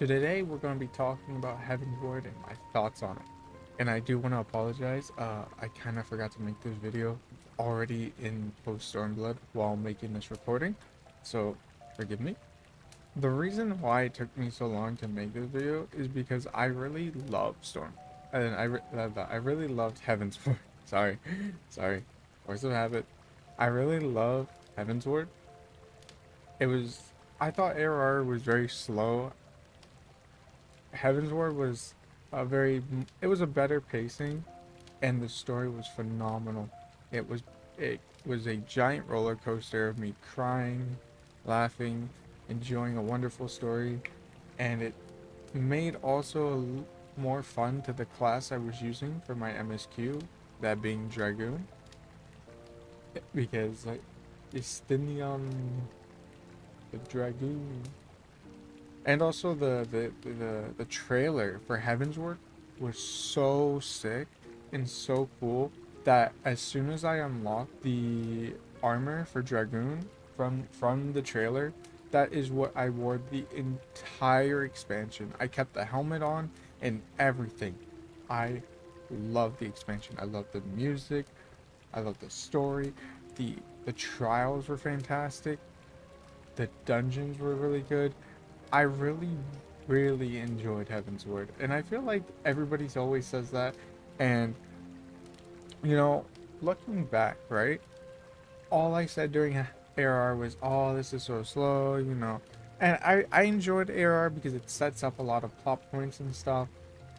So today we're going to be talking about Heavensward and my thoughts on it. And I do want to apologize. I kind of forgot to make this video already in post Stormblood while making this recording. So forgive me. The reason why it took me so long to make this video is because I really love Storm. And I really loved Heavensward. Sorry. Sorry. Force of habit. I really love Heavensward. It was I thought ARR was very slow. Heavensward was it was a better pacing, and the story was phenomenal. It was it was a giant roller coaster of me crying, laughing, enjoying a wonderful story, and it made also more fun to the class I was using for my MSQ, that being Dragoon, because like Justinian the Dragoon. And also the trailer for Heavensward was so sick and so cool that as soon as I unlocked the armor for Dragoon from the trailer, that is what I wore the entire expansion. I kept the helmet on and everything. I love the expansion. I love the music. I love the story. The trials were fantastic. The dungeons were really good. I really enjoyed Heavensward, and I feel like everybody's always says that. And you know, looking back, right? All I said during ARR was, "Oh, this is so slow," you know. And I enjoyed ARR because it sets up a lot of plot points and stuff.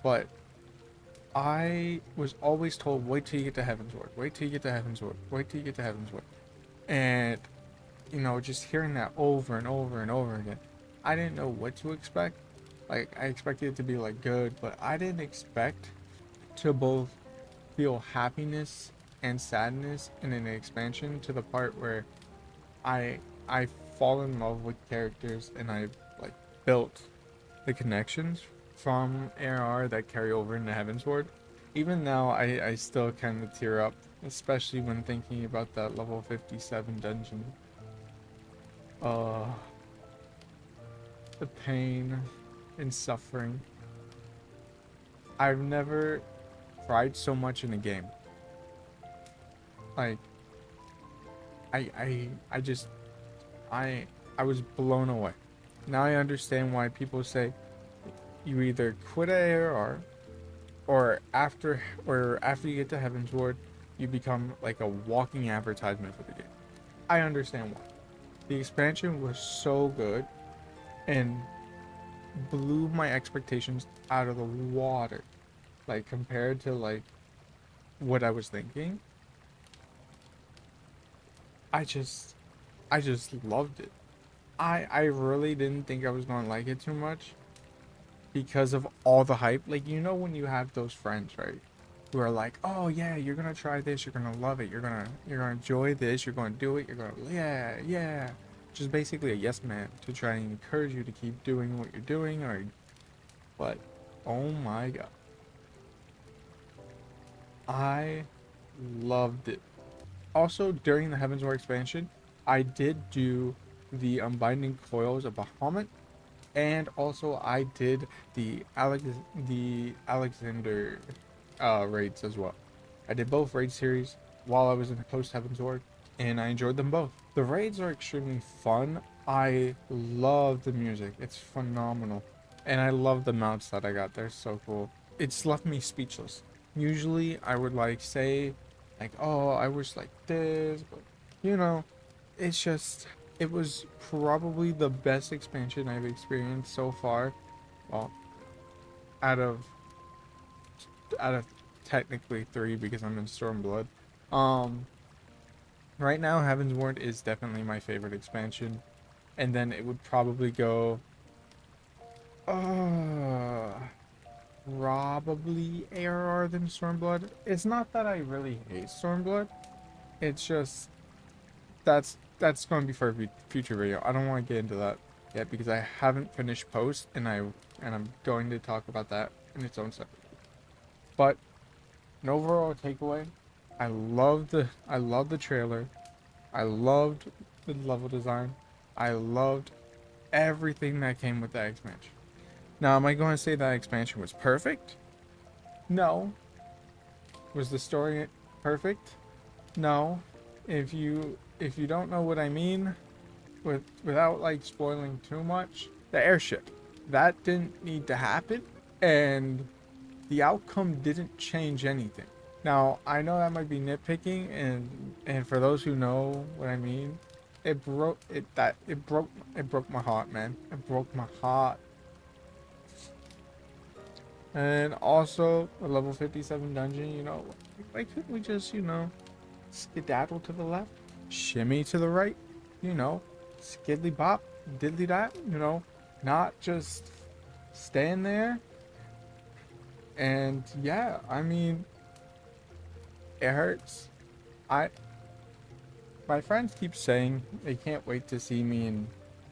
But I was always told, "Wait till you get to Heavensward. Wait till you get to Heavensward. Wait till you get to Heavensward." And you know, just hearing that over and over and over again, I didn't know what to expect. Like, I expected it to be like good, but I didn't expect to both feel happiness and sadness in an expansion to the part where I I fall in love with characters and I like built the connections from AR that carry over into Heavensward. Even now, I still kind of tear up, especially when thinking about that level 57 dungeon. Uh, the pain and suffering. I've never cried so much in a game. Like I just I I was blown away. Now I understand why people say you either quit ARR or after you get to Heavensward, you become like a walking advertisement for the game. I understand why. The expansion was so good and blew my expectations out of the water. Like compared to like what I was thinking, I just I just loved it. I really didn't think I was gonna like it too much because of all the hype. Like, you know, when you have those friends, right? Who are like, "Oh yeah, you're gonna try this, you're gonna love it, you're gonna enjoy this, you're gonna do it, you're gonna yeah." Just basically a yes man to try and encourage you to keep doing what you're doing or but oh my god. I loved it. Also, during the Heavensward expansion, I did do the Unbinding Coils of Bahamut, and also I did the Alexander raids as well. I did both raid series while I was in post Heavensward, and I enjoyed them both. The raids are extremely fun. I love the music; it's phenomenal, and I love the mounts that I got. They're so cool. It's left me speechless. Usually, I would like say, like, "Oh, I wish like this," but you know, it's just it was probably the best expansion I've experienced so far. Well, out of out of technically three because I'm in Stormblood. Um, right now, Heavensward is definitely my favorite expansion, and then it would probably go, uh, probably ARR than Stormblood. It's not that I really hate Stormblood. It's just that's going to be for a future video. I don't want to get into that yet because I haven't finished post and I'm going to talk about that in its own separate. But an overall takeaway, I loved the trailer. I loved the level design. I loved everything that came with that expansion. Now, am I going to say that expansion was perfect? No. Was the story perfect? No. If you don't know what I mean, without like spoiling too much, the airship, that didn't need to happen, and the outcome didn't change anything. Now, I know that might be nitpicking, and for those who know what I mean, it broke my heart, man. It broke my heart. And also, a level 57 dungeon, why couldn't we just, skedaddle to the left, shimmy to the right, you know, skiddly bop, diddly dot, not just stand there. And yeah, I mean, it hurts. I My friends keep saying they can't wait to see me in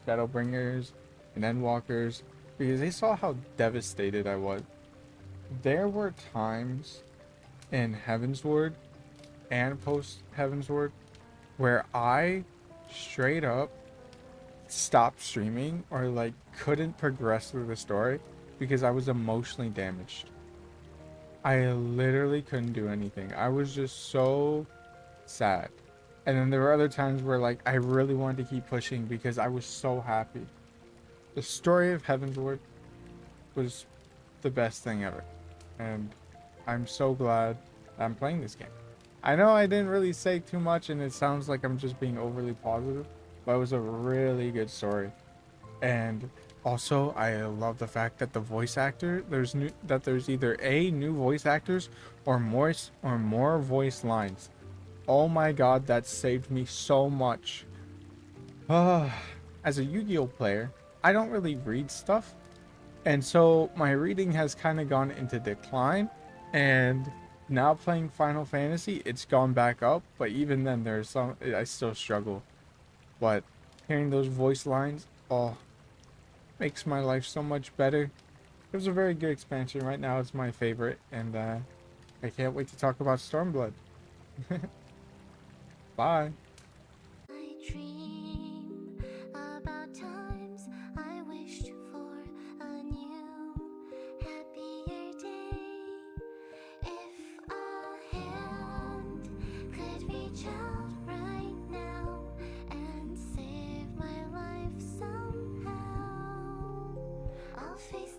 Shadowbringers and Endwalkers because they saw how devastated I was. There were times in Heavensward and post Heavensward where I straight up stopped streaming or like couldn't progress through the story because I was emotionally damaged. I literally couldn't do anything. I was just so sad. And then there were other times where like I really wanted to keep pushing because I was so happy. The story of Heavensward was the best thing ever. And I'm so glad I'm playing this game. I know I didn't really say too much and it sounds like I'm just being overly positive, but it was a really good story. And also, I love the fact that the voice actor, there's either a new voice actors or more voice lines. Oh my god, that saved me so much. As a Yu-Gi-Oh player, I don't really read stuff, and so my reading has kind of gone into decline, and now playing Final Fantasy, it's gone back up, but even then I still struggle. But hearing those voice lines, oh, makes my life so much better. It was a very good expansion. Right now it's my favorite, and I can't wait to talk about Stormblood. Bye. I dream about times I wished for a new, happier day. If a hand could reach out right now and save my life somehow, I'll face